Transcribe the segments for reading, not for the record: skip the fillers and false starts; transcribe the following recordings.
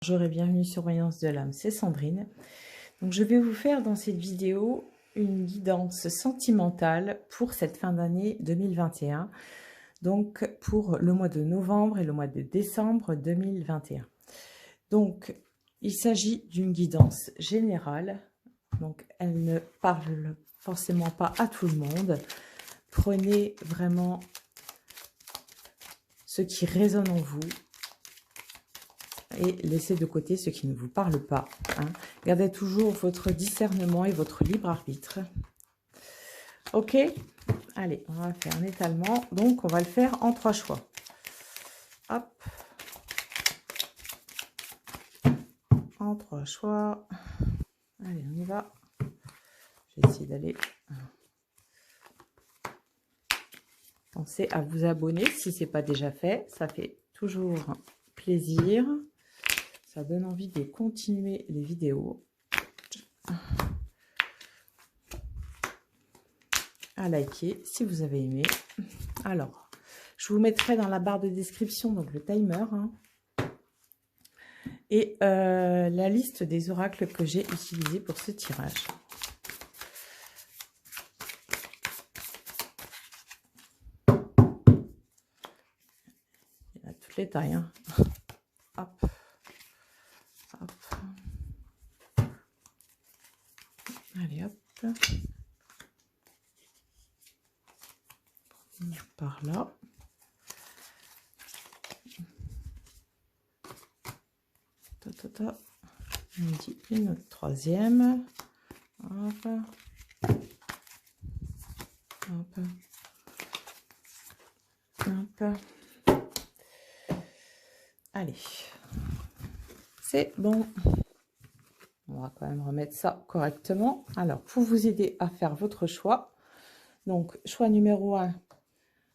Bonjour et bienvenue sur Voyance de l'âme, c'est Sandrine. Donc je vais vous faire dans cette vidéo une guidance sentimentale pour cette fin d'année 2021. Donc pour le mois de novembre et le mois de décembre 2021. Donc il s'agit d'une guidance générale. Donc elle ne parle forcément pas à tout le monde. Prenez vraiment ce qui résonne en vous et laissez de côté ce qui ne vous parle pas. Hein. Gardez toujours votre discernement et votre libre arbitre. Ok, allez, on va faire un étalement. Donc, on va le faire en 3 choix. Hop. En 3 choix. Allez, on y va. Je vais essayer d'aller. Pensez à vous abonner si ce n'est pas déjà fait. Ça fait toujours plaisir. Ça donne envie de continuer les vidéos. À liker si vous avez aimé. Alors, je vous mettrai dans la barre de description donc le timer hein, et la liste des oracles que j'ai utilisés pour ce tirage. Il y a toutes les tailles. Hein. Hop. Hop. Allez, hop. Par là. On dit une autre troisième. Hop. Hop. Hop. Allez. C'est bon. On va quand même remettre ça correctement. Alors, pour vous aider à faire votre choix, donc choix numéro 1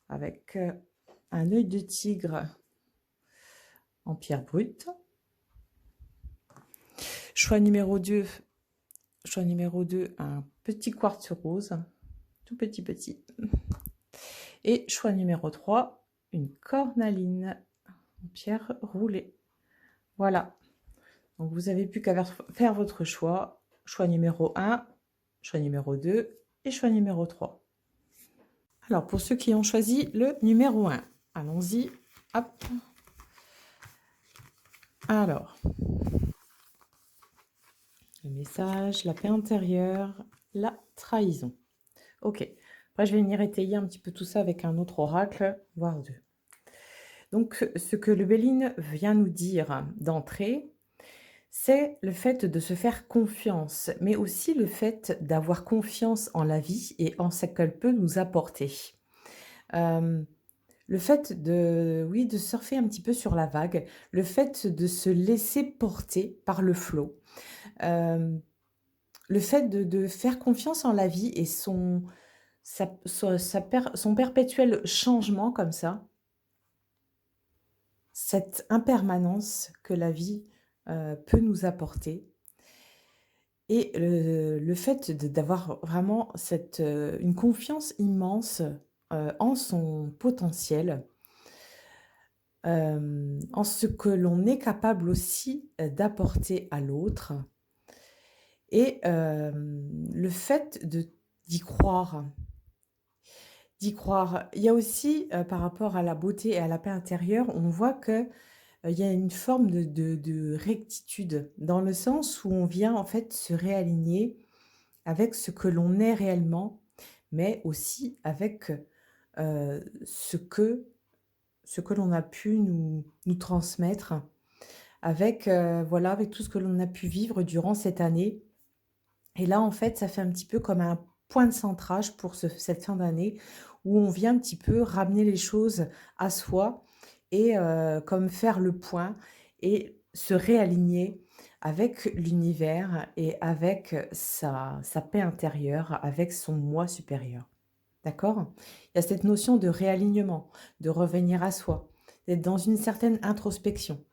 avec un œil de tigre en pierre brute. Choix numéro 2, un petit quartz rose, tout petit. Et choix numéro 3, une cornaline en pierre roulée. Voilà. Donc, vous n'avez plus qu'à faire votre choix. Choix numéro 1, choix numéro 2 et choix numéro 3. Alors, pour ceux qui ont choisi le numéro 1, allons-y. Hop. Alors, le message, la paix intérieure, la trahison. Ok. Après, je vais venir étayer un petit peu tout ça avec un autre oracle, voire 2. Donc, ce que le Béline vient nous dire d'entrée, c'est le fait de se faire confiance, mais aussi le fait d'avoir confiance en la vie et en ce qu'elle peut nous apporter. Le fait de surfer un petit peu sur la vague, le fait de se laisser porter par le flot, le fait de faire confiance en la vie et son perpétuel changement comme ça, cette impermanence que la vie peut nous apporter. Et le fait d'avoir vraiment une confiance immense en son potentiel, en ce que l'on est capable aussi d'apporter à l'autre. Et le fait d'y croire. D'y croire. Il y a aussi, par rapport à la beauté et à la paix intérieure, on voit que il y a une forme de rectitude, dans le sens où on vient en fait se réaligner avec ce que l'on est réellement, mais aussi avec ce que l'on a pu nous transmettre, avec, voilà, avec tout ce que l'on a pu vivre durant cette année. Et là, en fait, ça fait un petit peu comme un point de centrage pour cette fin d'année, où on vient un petit peu ramener les choses à soi et comme faire le point et se réaligner avec l'univers et avec sa paix intérieure, avec son moi supérieur. D'accord? Il y a cette notion de réalignement, de revenir à soi, d'être dans une certaine introspection,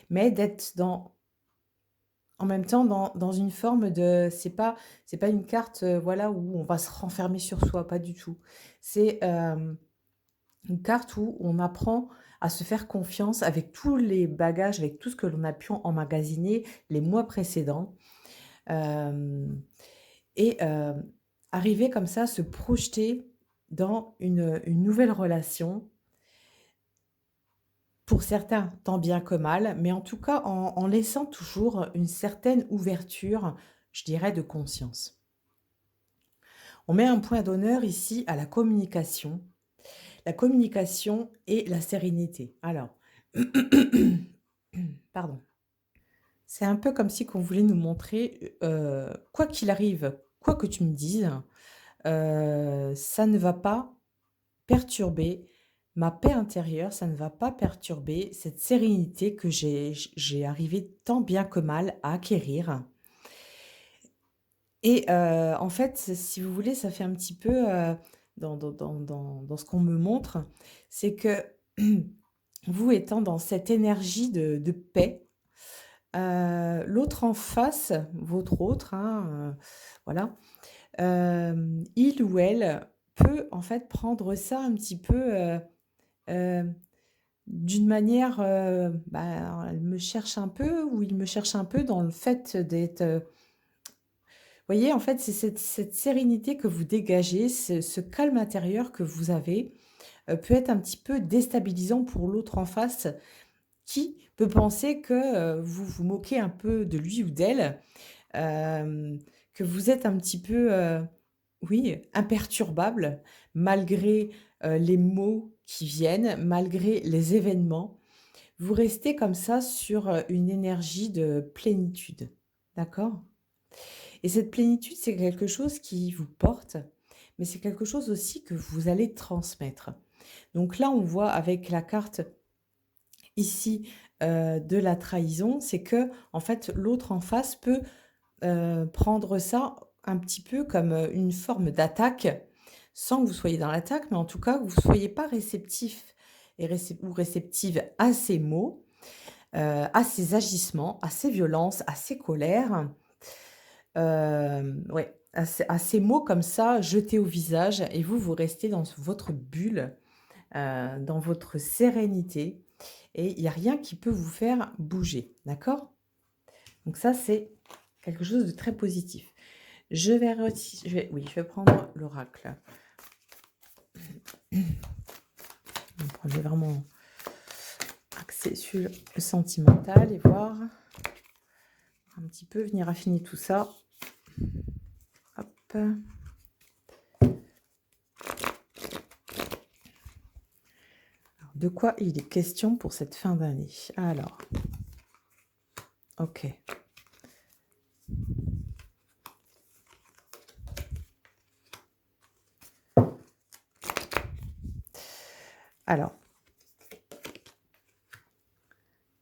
mais d'être en même temps dans une forme de... C'est pas une carte voilà, où on va se renfermer sur soi, pas du tout. C'est une carte où on apprend à se faire confiance avec tous les bagages, avec tout ce que l'on a pu emmagasiner les mois précédents. Hem et arriver comme ça à se projeter dans une nouvelle relation, pour certains tant bien que mal, mais en tout cas en laissant toujours une certaine ouverture, je dirais, de conscience. On met un point d'honneur ici à la communication et la sérénité. Alors, pardon. C'est un peu comme si qu'on voulait nous montrer, quoi qu'il arrive, quoi que tu me dises, ça ne va pas perturber ma paix intérieure, ça ne va pas perturber cette sérénité que j'ai arrivé tant bien que mal à acquérir et en fait, si vous voulez, ça fait un petit peu, dans ce qu'on me montre, c'est que vous étant dans cette énergie de paix, l'autre en face, votre autre, hein, voilà, il ou elle peut en fait prendre ça un petit peu, hem, d'une manière, bah, elle me cherche un peu ou il me cherche un peu dans le fait d'être, voyez, en fait, c'est cette sérénité que vous dégagez, ce calme intérieur que vous avez, peut être un petit peu déstabilisant pour l'autre en face qui peut penser que, vous vous moquez un peu de lui ou d'elle, hem, que vous êtes un petit peu, oui, imperturbable malgré, les mots qui viennent, malgré les événements. Vous restez comme ça sur, une énergie de plénitude, d'accord? Et cette plénitude, c'est quelque chose qui vous porte, mais c'est quelque chose aussi que vous allez transmettre. Donc là, on voit avec la carte ici, de la trahison, c'est que en fait, l'autre en face peut, prendre ça un petit peu comme, une forme d'attaque, sans que vous soyez dans l'attaque, mais en tout cas, que vous ne soyez pas réceptif et réceptive à ces mots, à ces agissements, à ces violences, à ces colères. Ouais, à ces mots comme ça jetés au visage et vous, vous restez dans votre bulle, dans votre sérénité et il y a rien qui peut vous faire bouger, d'accord? Donc ça, c'est quelque chose de très positif. Je vais prendre l'oracle. Donc on est vraiment axé sur le sentimental et voir un petit peu venir affiner tout ça. Hop. Alors, de quoi il est question pour cette fin d'année? Alors, OK. Alors,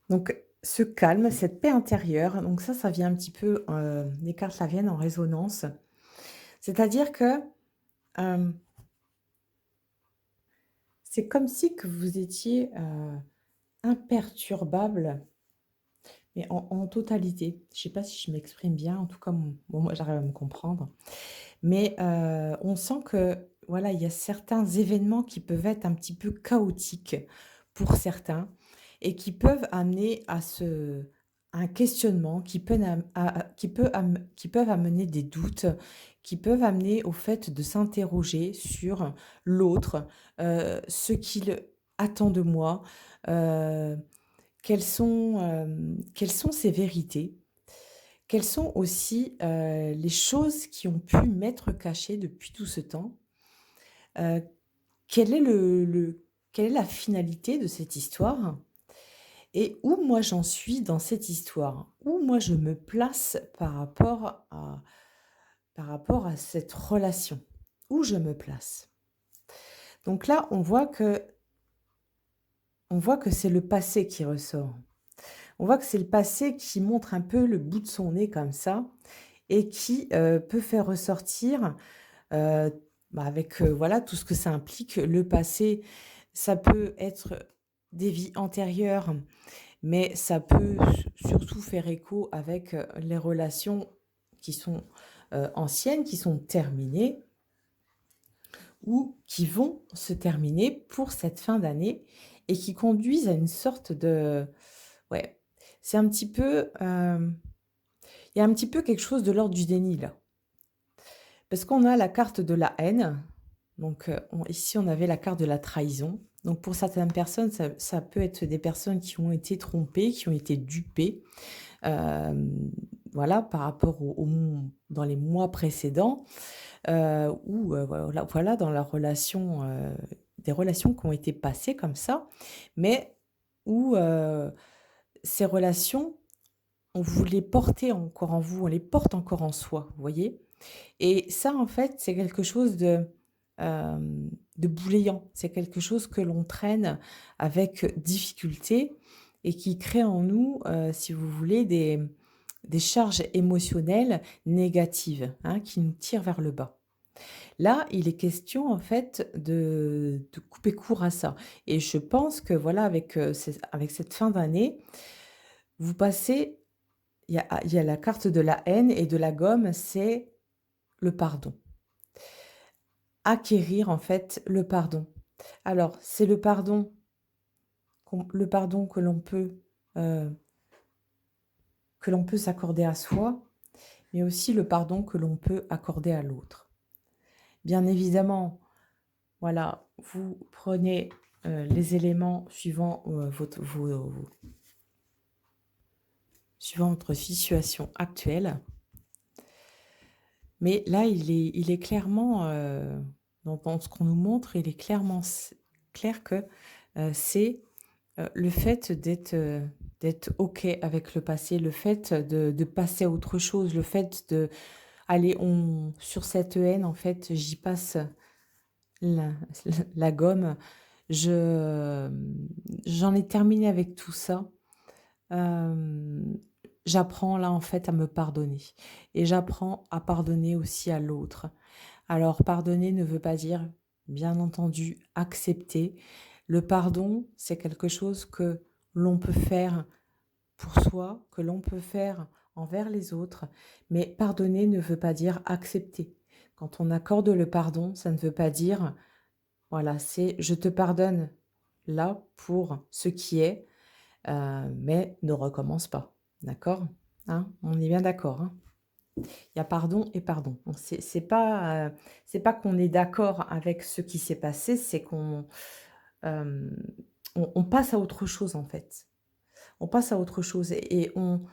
donc ce calme, cette paix intérieure, donc ça vient un petit peu, les cartes là viennent en résonance. C'est-à-dire que, hem, c'est comme si que vous étiez, imperturbable, mais en totalité. Je sais pas si je m'exprime bien, en tout cas, bon, moi j'arrive à me comprendre. Mais, on sent que, voilà, il y a certains événements qui peuvent être un petit peu chaotiques pour certains et qui peuvent amener à un questionnement, qui peuvent amener des doutes, qui peuvent amener au fait de s'interroger sur l'autre, ce qu'il attend de moi, heu, quelles sont ses vérités. Quelles sont aussi, les choses qui ont pu m'être cachées depuis tout ce temps? Heu, quel est quelle est la finalité de cette histoire? Et où moi j'en suis dans cette histoire? Où moi je me place par rapport à cette relation? Où je me place? Donc là, on voit que c'est le passé qui ressort. On voit que c'est le passé qui montre un peu le bout de son nez comme ça et qui, peut faire ressortir, Heu, bah, avec, voilà, tout ce que ça implique. Le passé, ça peut être des vies antérieures, mais ça peut surtout faire écho avec, les relations qui sont, anciennes, qui sont terminées ou qui vont se terminer pour cette fin d'année et qui conduisent à une sorte de ouais, c'est un petit peu, il y a un petit peu quelque chose de l'ordre du déni là. Parce qu'on a la carte de la haine, donc on ici on avait la carte de la trahison. Donc pour certaines personnes, ça peut être des personnes qui ont été trompées, qui ont été dupées, hem, voilà, par rapport au dans les mois précédents, ou voilà dans la relation, des relations qui ont été passées comme ça, mais où, ces relations, on vous les portait encore en vous, on les porte encore en soi, vous voyez? Et ça, en fait, c'est quelque chose de bouléant. C'est quelque chose que l'on traîne avec difficulté et qui crée en nous, si vous voulez, des charges émotionnelles négatives, hein, qui nous tirent vers le bas. Là, il est question, en fait, de couper court à ça et je pense que, voilà, avec cette fin d'année, vous passez il y a la carte de la haine et de la gomme, c'est le pardon. Acquérir en fait le pardon. Alors, c'est le pardon heu, que l'on peut s'accorder à soi, mais aussi le pardon que l'on peut accorder à l'autre. Bien évidemment, voilà, vous prenez, les éléments suivant, suivant votre situation actuelle, mais là, il est clairement, dans ce qu'on nous montre, il est clairement clair que, c'est le fait d'être OK avec le passé, le fait de passer à autre chose, le fait de allez, on sur cette haine, en fait, j'y passe la la gomme. J'en ai terminé avec tout ça. Hem, J'apprends là, en fait, à me pardonner et j'apprends à pardonner aussi à l'autre. Alors pardonner ne veut pas dire, bien entendu, accepter. Le pardon, c'est quelque chose que l'on peut faire pour soi, que l'on peut faire envers les autres, mais pardonner ne veut pas dire accepter. Quand on accorde le pardon, ça ne veut pas dire, voilà, c'est je te pardonne là pour ce qui est, mais ne recommence pas. D'accord? Hein? On est bien d'accord, hein? Il y a pardon et pardon. Donc c'est pas qu'on est d'accord avec ce qui s'est passé, c'est qu'on, hem, on passe à autre chose, en fait. On passe à autre chose et on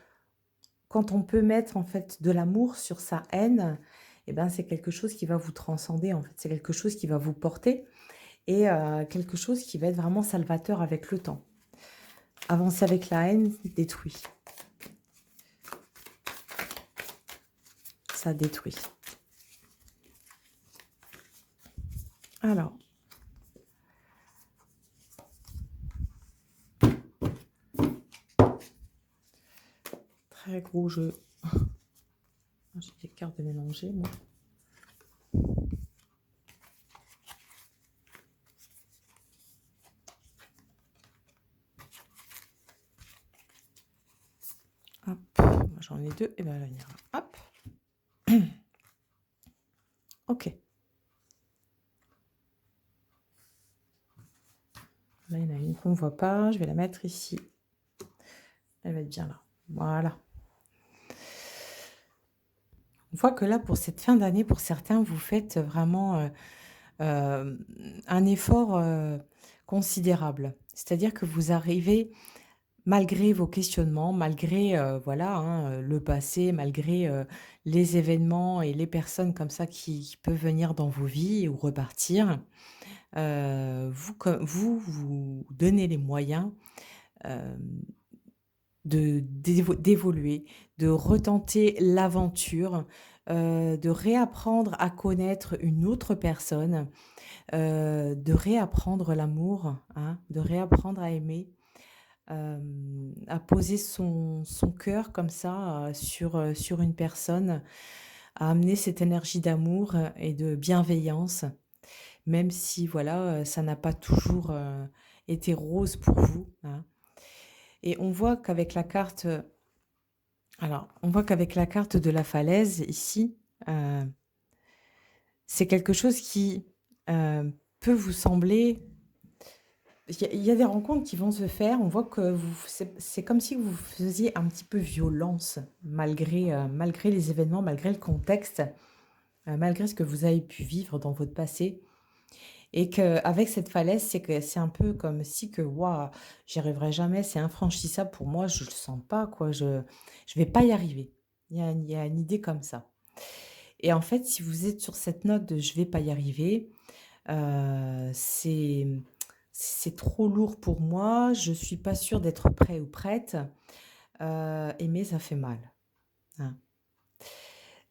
quand on peut mettre, en fait, de l'amour sur sa haine et ben, c'est quelque chose qui va vous transcender, en fait. C'est quelque chose qui va vous porter et quelque chose qui va être vraiment salvateur avec le temps. Avancer avec la haine détruit, ça détruit. Alors, très gros jeu. J'ai des cartes de mélanger, moi. Hop, moi j'en ai 2 et ben là, il y en a hop. OK. Là, il y en a une qu'on ne voit pas, je vais la mettre ici. Elle va être bien là. Voilà. On voit que là, pour cette fin d'année, pour certains, vous faites vraiment, un effort, considérable. C'est-à-dire que vous arrivez malgré vos questionnements, malgré, voilà, hein, le passé, malgré, les événements et les personnes comme ça qui peuvent venir dans vos vies ou repartir, vous donnez les moyens, hem, d'évoluer, de retenter l'aventure, de réapprendre à connaître une autre personne, de réapprendre l'amour, hein, de réapprendre à aimer. À poser son cœur comme ça, sur une personne, à amener cette énergie d'amour, et de bienveillance, même si voilà, ça n'a pas toujours, été rose pour vous, hein. Et on voit qu'avec la carte, on voit qu'avec la carte de la falaise ici, heu, c'est quelque chose qui, peut vous sembler il y a des rencontres qui vont se faire. On voit que c'est comme si vous faisiez un petit peu violence malgré les événements, malgré le contexte, malgré ce que vous avez pu vivre dans votre passé. Et qu'avec cette falaise, c'est que c'est un peu comme si que: «Waouh, j'y arriverai jamais, c'est infranchissable pour moi, je le sens pas quoi, je vais pas y arriver». Il y a une idée comme ça. Et en fait, si vous êtes sur cette note de «je vais pas y arriver», c'est trop lourd pour moi, je suis pas sûre d'être prêt ou prête, mais ça fait mal, hein.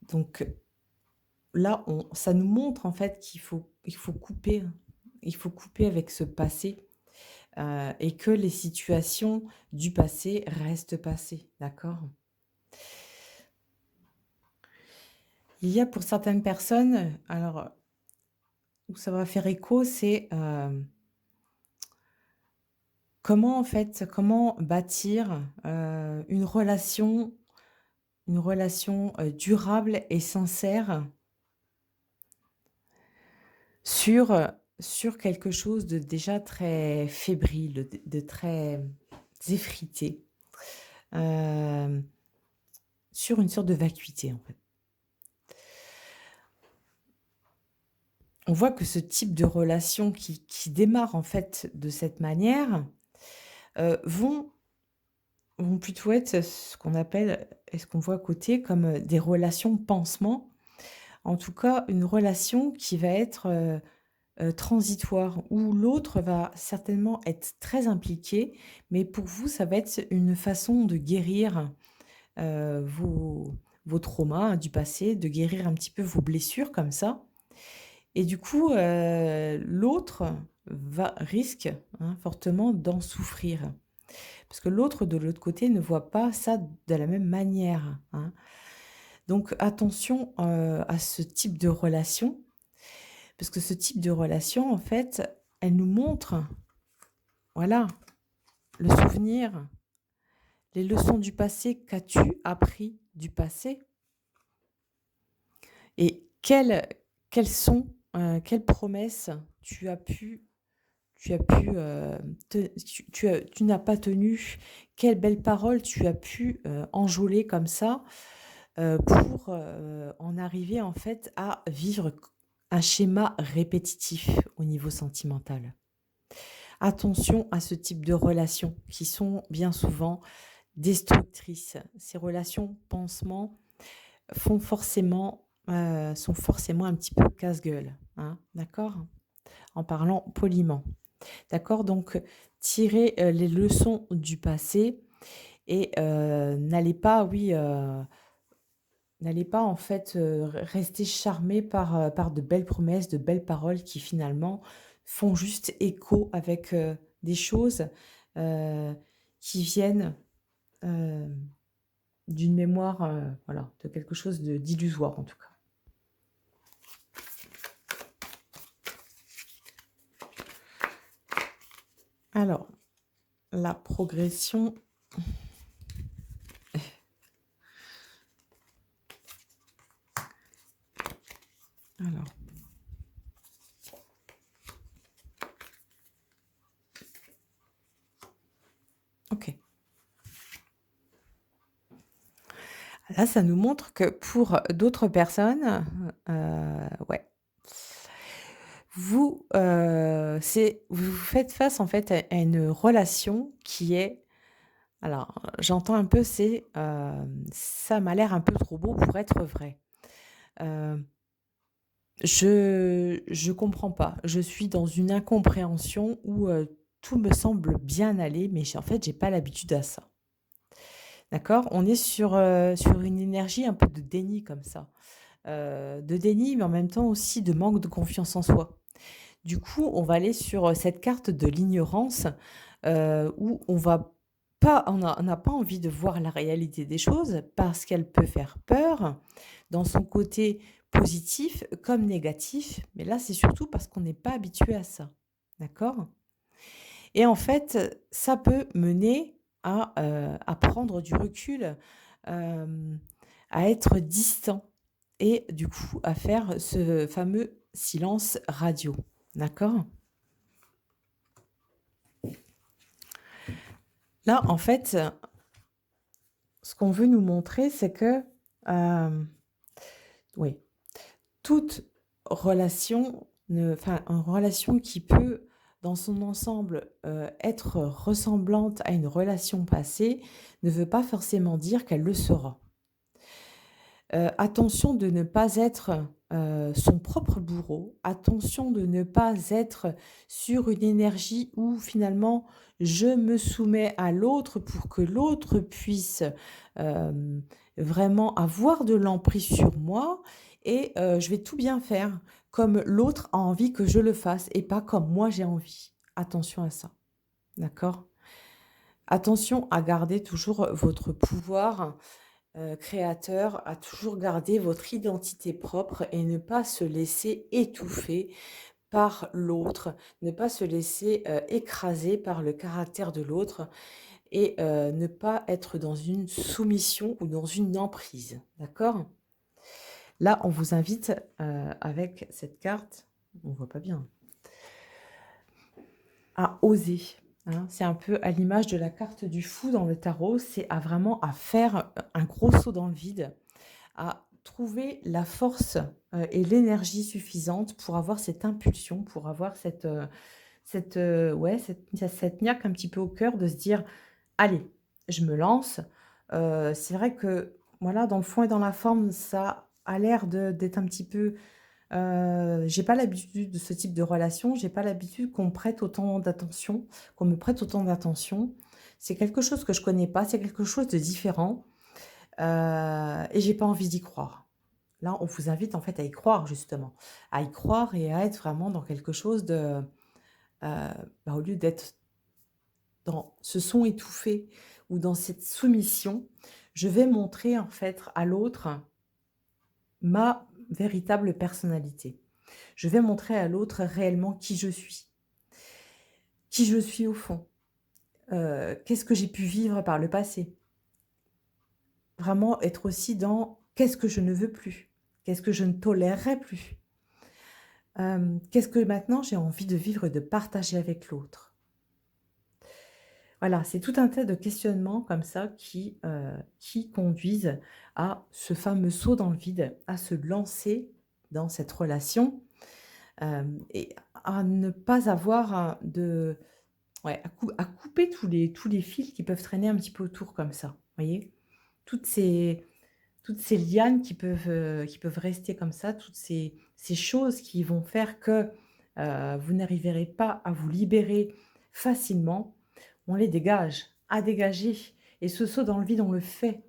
Donc là, ça nous montre en fait qu'il faut couper, hein. Il faut couper avec ce passé, et que les situations du passé restent passées, d'accord? Il y a pour certaines personnes, alors, où ça va faire écho, c'est, comment bâtir, une relation, durable et sincère sur, sur quelque chose de déjà très fébrile, de très effrité, hem, sur une sorte de vacuité, en fait. On voit que ce type de relation qui démarre, en fait, de cette manière, vont plutôt être ce qu'on appelle et ce qu'on voit à côté comme, des relations pansement. En tout cas, une relation qui va être, transitoire, où l'autre va certainement être très impliqué, mais pour vous, ça va être une façon de guérir, vos traumas du passé, de guérir un petit peu vos blessures comme ça. Et du coup, l'autre risque, hein, fortement d'en souffrir. Parce que l'autre, de l'autre côté, ne voit pas ça de la même manière, hein. Donc attention, à ce type de relation, parce que ce type de relation, en fait, elle nous montre, voilà, le souvenir, les leçons du passé. Qu'as-tu appris du passé? Et quelles promesses tu as pu, tu n'as pas tenu? Quelles belles paroles tu as pu, enjôler comme ça, pour, en arriver en fait à vivre un schéma répétitif au niveau sentimental. Attention à ce type de relations qui sont bien souvent destructrices. Ces relations pansement sont forcément un petit peu casse-gueule, hein, d'accord? En parlant poliment. D'accord? Donc, tirez, les leçons du passé et n'allez pas en fait, rester charmé par de belles promesses, de belles paroles qui finalement font juste écho avec, des choses, heu, qui viennent, hem, d'une mémoire, voilà, de quelque chose d'illusoire en tout cas. Alors, la progression, alors, OK. Là, ça nous montre que pour d'autres personnes, ouais, vous faites face en fait à une relation qui est, alors j'entends un peu, «Ça m'a l'air un peu trop beau pour être vrai». Heu, je comprends pas. Je suis dans une incompréhension où, tout me semble bien aller, mais j'ai pas l'habitude à ça. D'accord? On est sur une énergie un peu de déni comme ça. De déni, mais en même temps aussi de manque de confiance en soi. Du coup, on va aller sur, cette carte de l'ignorance, où on n'a pas envie de voir la réalité des choses parce qu'elle peut faire peur, dans son côté positif comme négatif, mais là, c'est surtout parce qu'on n'est pas habitué à ça. D'accord? Et en fait, ça peut mener à prendre du recul, hem, à être distant et du coup à faire ce fameux silence radio. D'accord? Là, en fait, ce qu'on veut nous montrer, c'est que, hem, oui, toute relation une relation qui peut, dans son ensemble, être ressemblante à une relation passée, ne veut pas forcément dire qu'elle le sera. Attention de ne pas être, son propre bourreau. Attention de ne pas être sur une énergie où finalement je me soumets à l'autre pour que l'autre puisse, hem, vraiment avoir de l'emprise sur moi et je vais tout bien faire comme l'autre a envie que je le fasse et pas comme moi j'ai envie. Attention à ça, d'accord? Attention à garder toujours votre pouvoir créateur, à toujours garder votre identité propre et ne pas se laisser étouffer par l'autre, ne pas se laisser, écraser par le caractère de l'autre et ne pas être dans une soumission ou dans une emprise, d'accord? Là, on vous invite, avec cette carte, on voit pas bien, à oser, hein. C'est un peu à l'image de la carte du fou dans le tarot, c'est à vraiment à faire, un gros saut dans le vide, à trouver la force, et l'énergie suffisante pour avoir cette impulsion, pour avoir ouais, cette niaque un petit peu au cœur de se dire: «Allez, je me lance». C'est vrai que, voilà, dans le fond et dans la forme, ça a l'air d'être un petit peu, j'ai pas l'habitude de ce type de relation, j'ai pas l'habitude qu'on me prête autant d'attention. C'est quelque chose que je connais pas, c'est quelque chose de différent, et j'ai pas envie d'y croire. Là, on vous invite en fait à y croire justement, à y croire et à être vraiment dans quelque chose de, au lieu d'être dans ce son étouffé ou dans cette soumission, je vais montrer en fait à l'autre ma véritable personnalité. Je vais montrer à l'autre réellement qui je suis au fond, qu'est-ce que j'ai pu vivre par le passé. Vraiment être aussi dans qu'est-ce que je ne veux plus, qu'est-ce que je ne tolérerai plus. Qu'est-ce que maintenant j'ai envie de vivre et de partager avec l'autre? Voilà, c'est tout un tas de questionnements comme ça qui conduisent à ce fameux saut dans le vide, à se lancer dans cette relation, et à ne pas avoir, de ouais, à couper tous les fils qui peuvent traîner un petit peu autour comme ça, voyez? Toutes ces toutes ces lianes qui peuvent rester comme ça, toutes ces choses qui vont faire que, vous n'arriverez pas à vous libérer facilement, on les dégage, à dégager et ce saut dans le vide, on le fait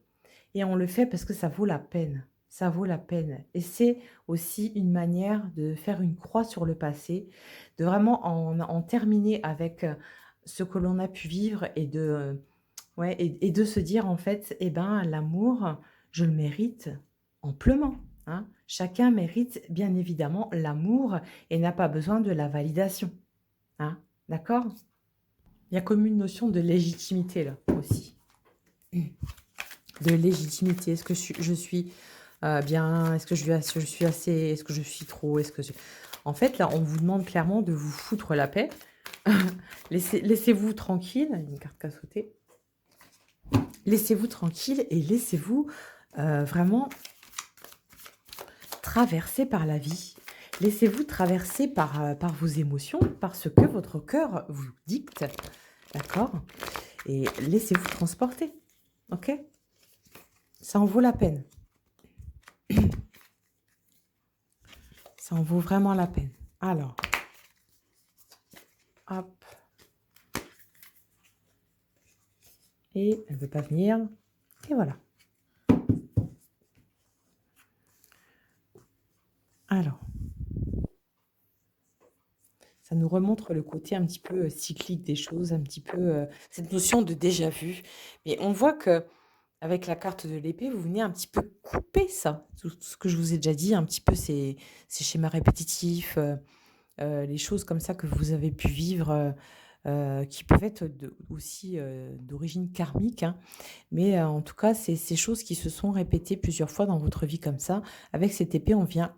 et on le fait parce que ça vaut la peine. Ça vaut la peine et c'est aussi une manière de faire une croix sur le passé, de vraiment en terminer avec, ce que l'on a pu vivre et de, ouais et de se dire en fait: «Eh ben, l'amour, je le mérite amplement», hein. Chacun mérite bien évidemment l'amour et n'a pas besoin de la validation, hein. D'accord? Il y a comme une notion de légitimité là, aussi. De légitimité. Est-ce que je suis, bien? Est-ce que je suis assez? Est-ce que je suis trop? Est-ce que je en fait, là, on vous demande clairement de vous foutre la paix. Laissez-vous tranquille. Une carte qui a sauté. Laissez-vous tranquille et laissez-vous, vraiment traverser par la vie. Laissez-vous traverser par vos émotions, par ce que votre cœur vous dicte, d'accord? Et laissez-vous transporter, OK? Ça en vaut la peine. Ça en vaut vraiment la peine. Alors, hop, et elle veut pas venir et voilà. Alors, ça nous remontre le côté un petit peu, cyclique des choses, un petit peu, cette notion de déjà vu. Mais on voit que avec la carte de l'épée, vous venez un petit peu couper ça, tout ce que je vous ai déjà dit, un petit peu ces schémas répétitifs, les choses comme ça que vous avez pu vivre, qui peuvent être aussi, d'origine karmique, hein. Mais, en tout cas, c'est ces choses qui se sont répétées plusieurs fois dans votre vie comme ça. Avec cette épée, on vient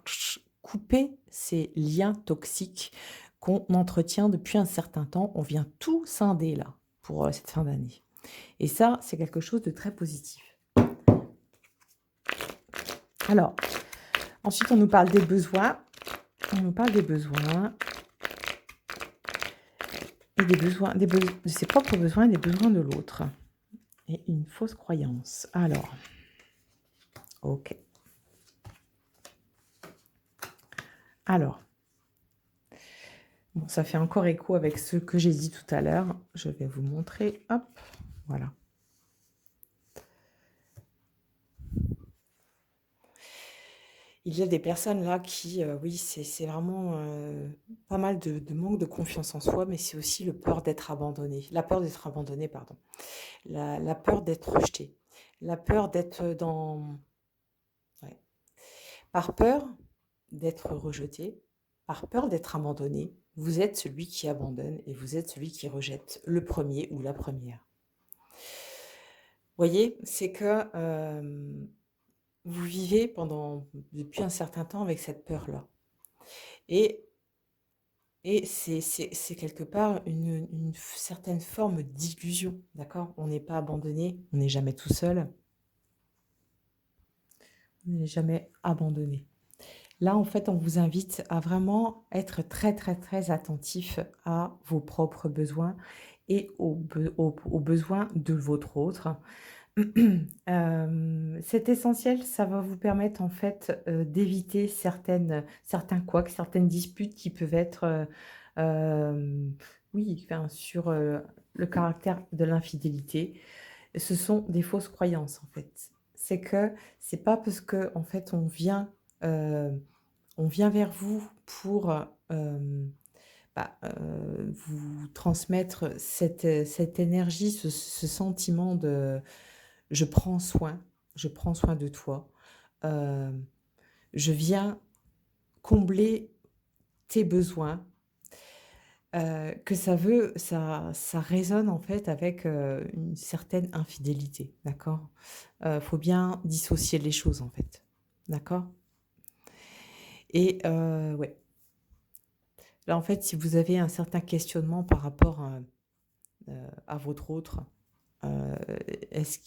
couper ces liens toxiques qu'on entretient depuis un certain temps. On vient tout scinder là, pour, cette fin d'année. Et ça, c'est quelque chose de très positif. Alors, ensuite, on nous parle des besoins. On nous parle des besoins et des besoins, de ses propres besoins et des besoins de l'autre. Et une fausse croyance. Alors, ok. Alors, bon, ça fait encore écho avec ce que j'ai dit tout à l'heure. Je vais vous montrer. Hop, voilà. Il y a des personnes là qui, oui, c'est vraiment pas mal de manque de confiance en soi, mais c'est aussi le peur d'être abandonné. La peur d'être abandonné, pardon. La peur d'être rejeté. La peur d'être dans... ouais. Par peur d'être rejeté, par peur d'être abandonné, vous êtes celui qui abandonne et vous êtes celui qui rejette le premier ou la première. Voyez, c'est que vous vivez depuis un certain temps avec cette peur-là. Et c'est quelque part une certaine forme d'illusion, d'accord? On n'est pas abandonné, on n'est jamais tout seul, on n'est jamais abandonné. Là, en fait, on vous invite à vraiment être très, très, très attentif à vos propres besoins et aux besoins de votre autre. C'est essentiel, ça va vous permettre en fait d'éviter certains couacs, certaines disputes qui peuvent être, oui, enfin, sur le caractère de l'infidélité. Ce sont des fausses croyances en fait. C'est que c'est pas parce que en fait euh, on vient vers vous pour vous transmettre cette énergie, ce sentiment de je prends soin, je prends soin de toi. Euh, je viens combler tes besoins, que ça résonne en fait avec une certaine infidélité, d'accord? Faut bien dissocier les choses en fait, d'accord? Et ouais, là en fait, si vous avez un certain questionnement par rapport à votre autre, Heu, est-ce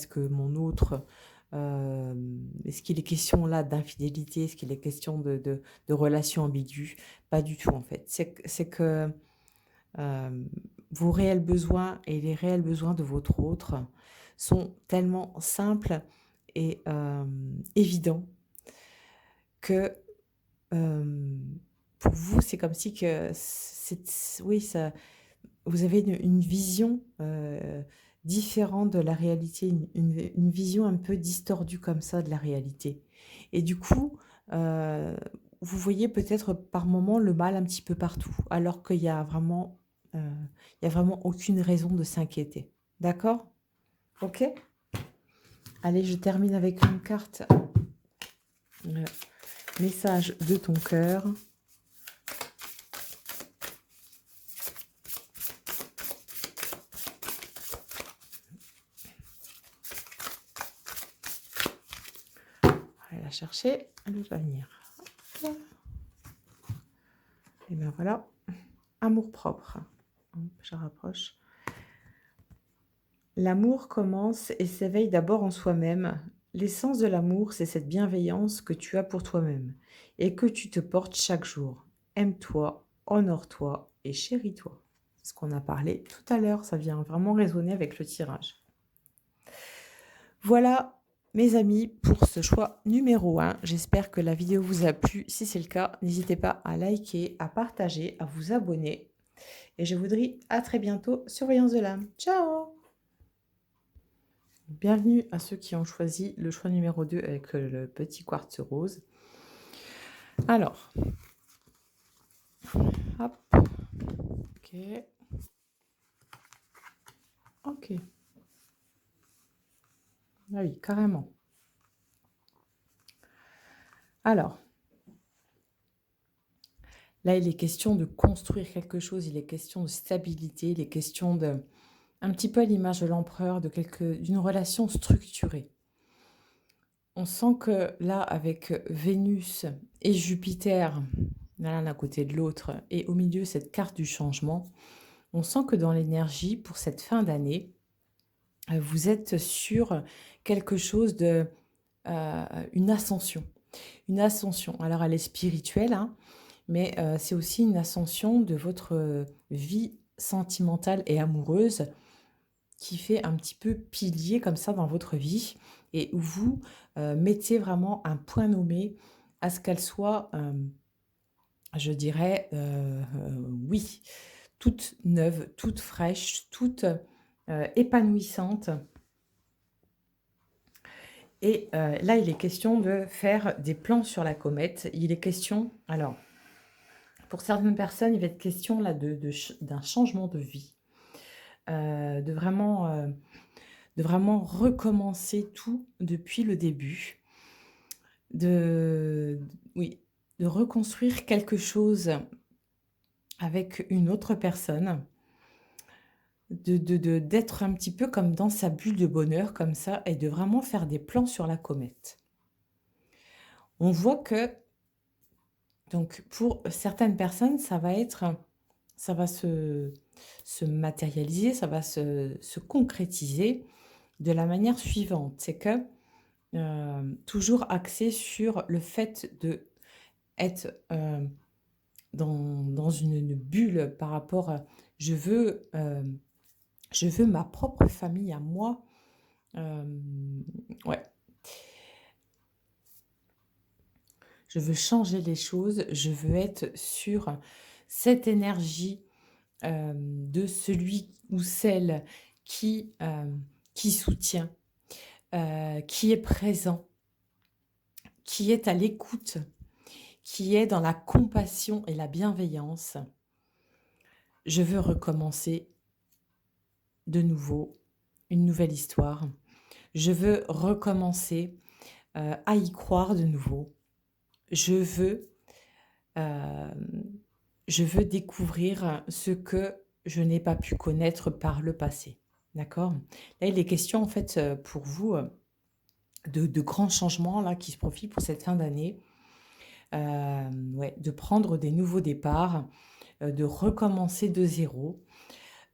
que mon autre, est-ce qu'il est question là d'infidélité? Est-ce qu'il est question de relations ambiguës? Pas du tout en fait. C'est que, hem, vos réels besoins et les réels besoins de votre autre sont tellement simples et évidents que, pour vous, c'est comme si que oui, ça vous avez une vision, différente de la réalité, une vision un peu distordue comme ça de la réalité et du coup, heu, vous voyez peut-être par moments le mal un petit peu partout, alors il y a vraiment aucune raison de s'inquiéter. D'accord? OK? Allez, je termine avec une carte, heu, message de ton cœur. On va la chercher, elle va venir. Et ben voilà, amour-propre. Hop, je rapproche. L'amour commence et s'éveille d'abord en soi-même. L'essence de l'amour, c'est cette bienveillance que tu as pour toi-même et que tu te portes chaque jour. Aime-toi, honore-toi et chéris-toi. C'est ce qu'on a parlé tout à l'heure, ça vient vraiment résonner avec le tirage. Voilà, mes amis, pour ce choix numéro 1. J'espère que la vidéo vous a plu. Si c'est le cas, n'hésitez pas à liker, à partager, à vous abonner. Et je vous dis à très bientôt sur Voyance de l'âme. Ciao! Bienvenue à ceux qui ont choisi le choix numéro 2 avec le petit quartz rose. Alors, hop, ok, ok. Ah oui, carrément. Alors, là, il est question de construire quelque chose, il est question de stabilité, il est question de, un petit peu à l'image de l'empereur, d'une relation structurée. On sent que là, avec Vénus et Jupiter, l'un à côté de l'autre, et au milieu, cette carte du changement, on sent que dans l'énergie, pour cette fin d'année, Vous êtes sur quelque chose de, une ascension. Une ascension. Alors elle est spirituelle, hein, mais c'est aussi une ascension de votre, vie sentimentale et amoureuse qui fait un petit peu pilier comme ça dans votre vie et où vous, mettez vraiment un point nommé à ce qu'elle soit, je dirais, oui, toute neuve, toute fraîche, toute, épanouissante et là, il est question de faire des plans sur la comète. Il est question alors, pour certaines personnes, il va être question là d'un changement de vie, de vraiment, recommencer tout depuis le début, de oui, de reconstruire quelque chose avec une autre personne, d'être un petit peu comme dans sa bulle de bonheur comme ça et de vraiment faire des plans sur la comète. On voit que donc pour certaines personnes, ça va se matérialiser, ça va se concrétiser de la manière suivante. C'est que, toujours axé sur le fait d'être, dans une bulle par rapport à je veux ma propre famille à moi. Ouais, je veux changer les choses, je veux être sur cette énergie, de celui ou celle qui soutient, qui est présent, qui est à l'écoute, qui est dans la compassion et la bienveillance. Je veux recommencer de nouveau une nouvelle histoire. Je veux recommencer, à y croire de nouveau. Je veux, hem, je veux découvrir ce que je n'ai pas pu connaître par le passé. D'accord? Là, il est question en fait, pour vous, de grands changements là qui se profilent pour cette fin d'année. Ouais, de prendre des nouveaux départs, de recommencer de zéro,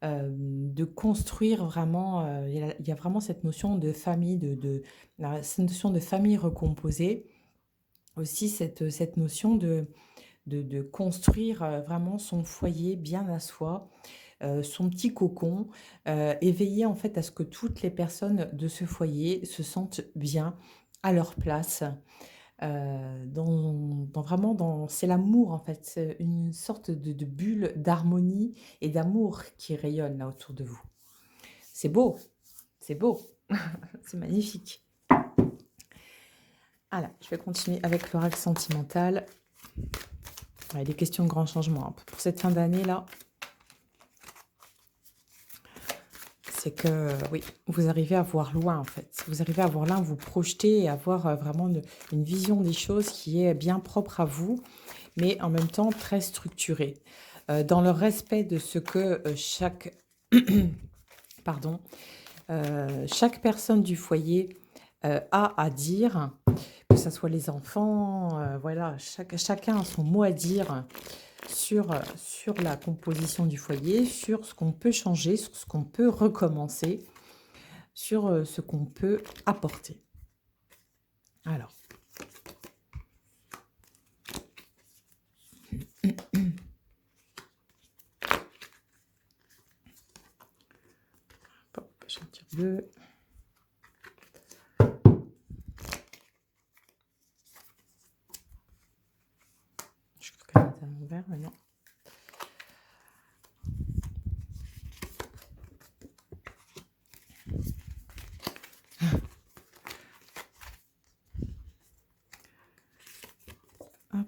de construire vraiment, il y a vraiment cette notion de famille, cette notion de famille recomposée. Aussi cette notion de construire, vraiment son foyer bien à soi, son petit cocon, et veiller en fait à ce que toutes les personnes de ce foyer se sentent bien à leur place. Dans vraiment dans c'est l'amour en fait, c'est une sorte de bulle d'harmonie et d'amour qui rayonne là autour de vous. C'est beau, c'est beau, c'est magnifique. Alors, je vais continuer avec l'oracle sentimental. Ouais, il est question de grands changements, hein. Pour cette fin d'année là, c'est que oui, vous arrivez à voir loin en fait. Vous arrivez à voir loin, vous projeter et avoir, vraiment une vision des choses qui est bien propre à vous, mais en même temps très structurée. Dans le respect de ce que, pardon, chaque personne du foyer, a à dire, que ça soit les enfants, voilà, chacun a son mot à dire sur la composition du foyer, sur ce qu'on peut changer, sur ce qu'on peut recommencer, sur, ce qu'on peut apporter. Alors, hop, j'en tire 2. Je peux quand même mettre à l'envers, mais non. Hop,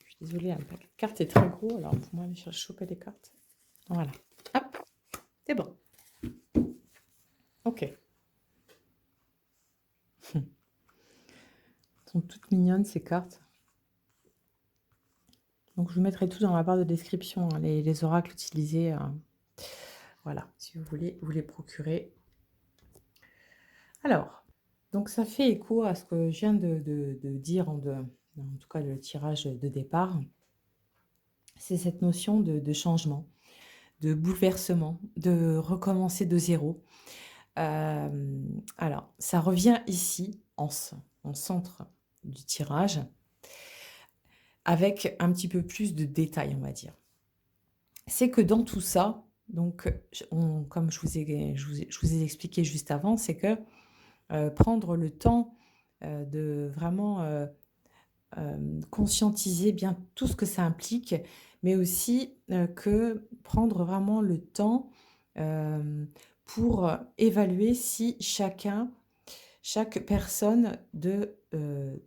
je suis désolée, hein, le paquet de cartes est très gros, alors pour moi aller choper les cartes. Voilà. Hop, c'est bon. OK. Elles sont toutes mignonnes ces cartes. Donc je vous mettrai tout dans la barre de description, hein, les oracles utilisés, voilà, si vous voulez vous les procurer. Alors, donc ça fait écho à ce que je viens de dire en tout cas le tirage de départ. C'est cette notion de changement, de bouleversement, de recommencer de zéro. Alors, ça revient ici, en centre du tirage, avec un petit peu plus de détails, on va dire. C'est que dans tout ça, donc, comme je vous ai expliqué juste avant, c'est que prendre le temps de vraiment conscientiser bien tout ce que ça implique, mais aussi que prendre vraiment le temps pour évaluer si chaque personne de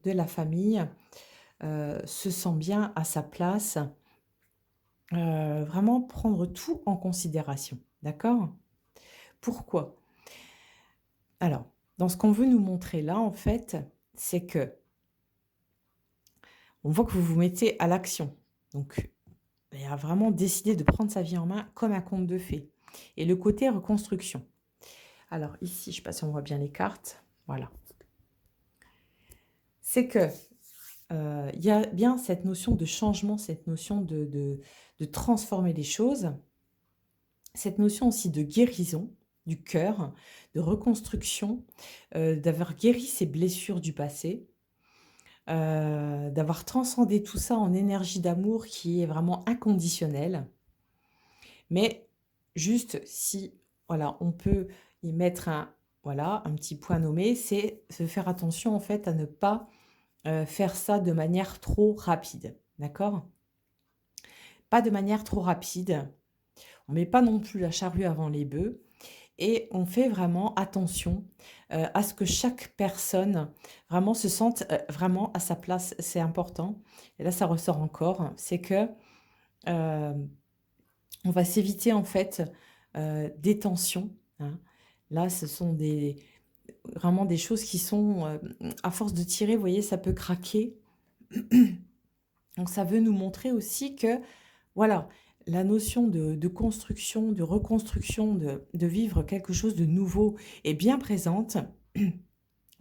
la famille se sent bien à sa place. Vraiment prendre tout en considération, d'accord? Pourquoi? Alors, dans ce qu'on veut nous montrer là, en fait, c'est que on voit que vous vous mettez à l'action. Donc, il a vraiment décidé de prendre sa vie en main comme un conte de fées. Et le côté reconstruction. Alors ici, je ne sais pas si on voit bien les cartes. Voilà. C'est que il y a bien cette notion de changement, cette notion de transformer les choses, cette notion aussi de guérison du cœur, de reconstruction, d'avoir guéri ses blessures du passé, d'avoir transcendé tout ça en énergie d'amour qui est vraiment inconditionnelle. Mais juste si, voilà, on peut y mettre un petit point nommé, c'est de faire attention en fait à ne pas faire ça de manière trop rapide, d'accord? Pas de manière trop rapide. On met pas non plus la charrue avant les bœufs et on fait vraiment attention à ce que chaque personne vraiment se sente vraiment à sa place. C'est important. Et là, ça ressort encore. C'est que on va s'éviter en fait des tensions, hein. Là, ce sont vraiment des choses qui sont, à force de tirer, vous voyez, ça peut craquer. Donc ça veut nous montrer aussi que, voilà, la notion de construction, de reconstruction, de vivre quelque chose de nouveau est bien présente,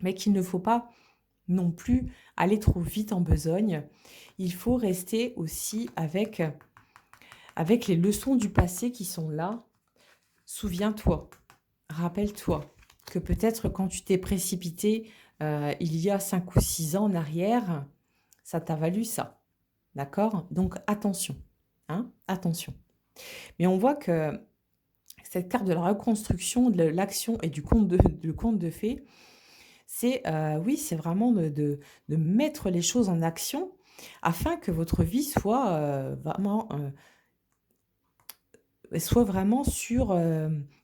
mais qu'il ne faut pas non plus aller trop vite en besogne. Il faut rester aussi avec les leçons du passé qui sont là. Souviens-toi, rappelle-toi que peut-être quand tu t'es précipité il y a 5 ou 6 ans en arrière, ça t'a valu ça. D'accord? Donc attention, hein? Attention. Mais on voit que cette carte de la reconstruction, de l'action et du conte de fées, c'est oui, c'est vraiment de mettre les choses en action afin que votre vie soit vraiment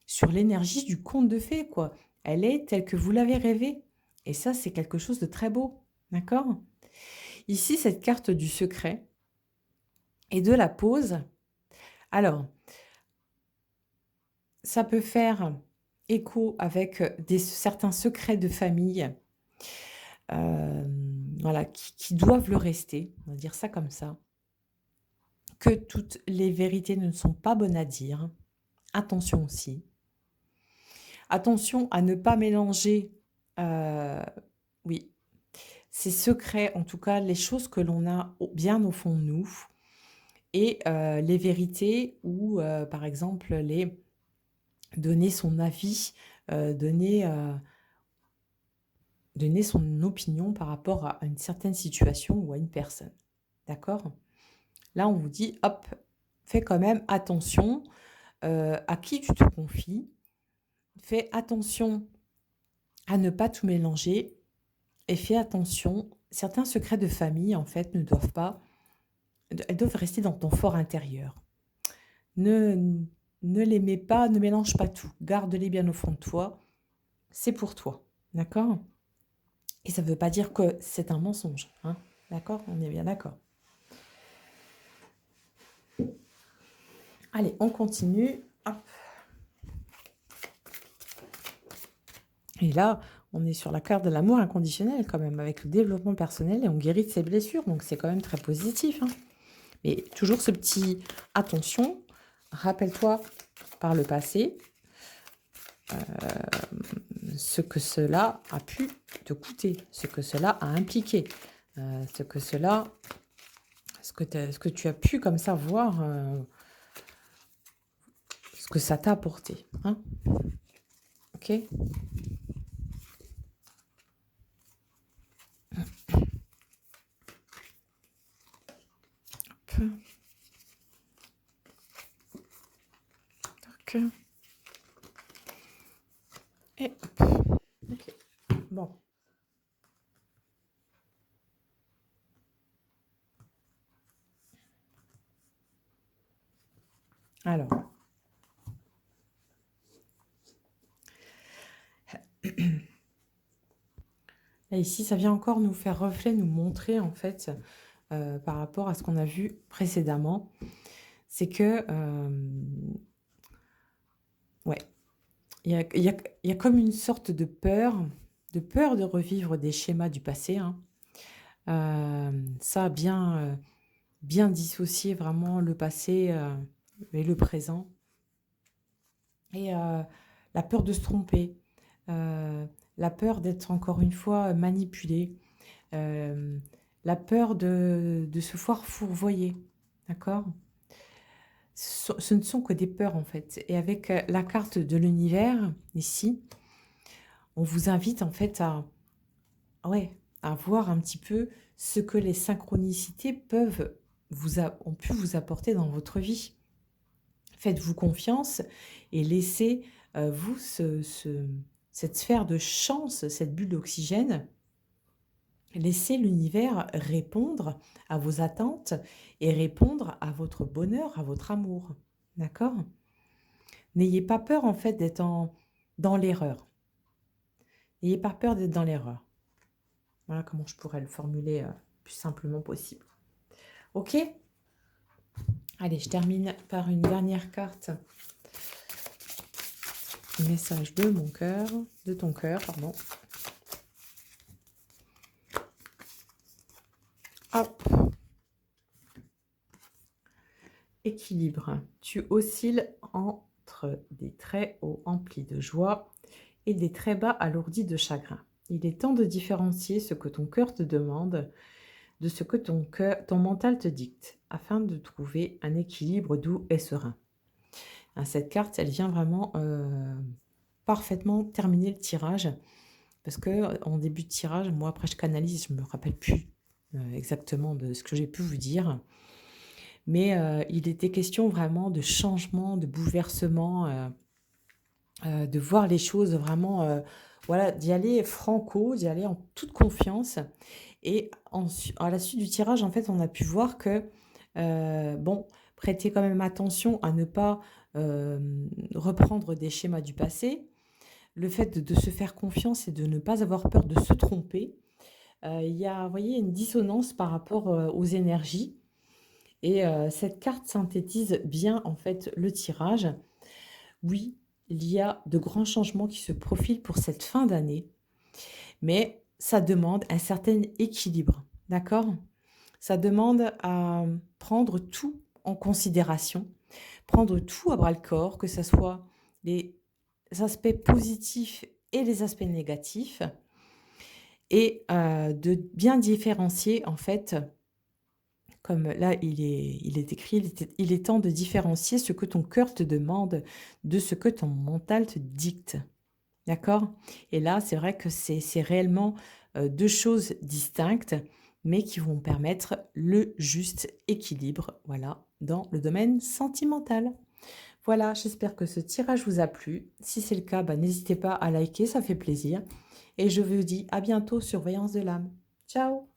sur l'énergie du conte de fées, quoi. Elle est telle que vous l'avez rêvée. Et ça, c'est quelque chose de très beau. D'accord? Ici, cette carte du secret et de la pause. Alors, ça peut faire écho avec certains secrets de famille, voilà, qui doivent le rester, on va dire ça comme ça. Que toutes les vérités ne sont pas bonnes à dire. Attention aussi. Attention à ne pas mélanger, oui, ces secrets, en tout cas les choses que l'on a bien au fond de nous, et les vérités ou par exemple donner son avis, donner son opinion par rapport à une certaine situation ou à une personne. D'accord? Là, on vous dit, hop, fais quand même attention à qui tu te confies. Fais attention à ne pas tout mélanger et fais attention. Certains secrets de famille, en fait, elles doivent rester dans ton fort intérieur. Ne les mets pas, ne mélange pas tout. Garde-les bien au fond de toi. C'est pour toi. D'accord? Et ça ne veut pas dire que c'est un mensonge. Hein, d'accord? On est bien d'accord. Allez, on continue. Hop. Et là, on est sur la carte de l'amour inconditionnel quand même, avec le développement personnel et on guérit de ses blessures. Donc, c'est quand même très positif. Hein. Mais toujours ce petit attention. Rappelle-toi par le passé ce que cela a pu te coûter, ce que cela a impliqué, ce que tu as pu comme ça voir ce que ça t'a apporté, hein. OK? Hop. Tac. Et hop. OK. Bon. Alors, là, ici, ça vient encore nous faire reflet, nous montrer, en fait, par rapport à ce qu'on a vu précédemment, c'est que, ouais, il y a comme une sorte de peur de revivre des schémas du passé, hein. Ça, bien dissocier vraiment le passé, et le présent et la peur de se tromper, la peur d'être encore une fois manipulé, la peur de se voir fourvoyer, d'accord? Ce ne sont que des peurs, en fait et avec, la carte de l'univers, ici, on vous invite, en fait, à ouais, à voir un petit peu ce que les synchronicités ont pu vous apporter dans votre vie. Faites-vous confiance et laissez, vous, cette sphère de chance, cette bulle d'oxygène, laissez l'univers répondre à vos attentes et répondre à votre bonheur, à votre amour. D'accord? N'ayez pas peur, en fait, dans l'erreur. N'ayez pas peur d'être dans l'erreur. Voilà comment je pourrais le formuler, plus simplement possible. OK? Allez, je termine par une dernière carte. Message de mon cœur, de ton cœur, pardon. Hop. Équilibre. Tu oscilles entre des très hauts emplis de joie et des très bas alourdis de chagrin. Il est temps de différencier ce que ton cœur te demande de ce que ton mental te dicte, afin de trouver un équilibre doux et serein. Hein, cette carte, elle vient vraiment parfaitement terminer le tirage, parce que en début de tirage, moi après je canalise, je me rappelle plus exactement de ce que j'ai pu vous dire, mais il était question vraiment de changement, de bouleversement, de voir les choses vraiment, voilà, d'y aller franco, d'y aller en toute confiance et à la suite du tirage, en fait, on a pu voir que, bon, prêter quand même attention à ne pas, reprendre des schémas du passé. Le fait de se faire confiance et de ne pas avoir peur de se tromper. Il y a, vous voyez, une dissonance par rapport, aux énergies et cette carte synthétise bien, en fait, le tirage. Oui, il y a de grands changements qui se profilent pour cette fin d'année, mais ça demande un certain équilibre, d'accord? Ça demande à prendre tout en considération, prendre tout à bras-le-corps, que ça soit les aspects positifs et les aspects négatifs et de bien différencier en fait, comme là il est écrit, il est temps de différencier ce que ton cœur te demande de ce que ton mental te dicte. D'accord? Et là, c'est vrai que c'est réellement, 2 choses distinctes, mais qui vont permettre le juste équilibre, voilà, dans le domaine sentimental. Voilà, j'espère que ce tirage vous a plu. Si c'est le cas, bah, n'hésitez pas à liker, ça fait plaisir et je vous dis à bientôt sur Voyance de l'âme. Ciao!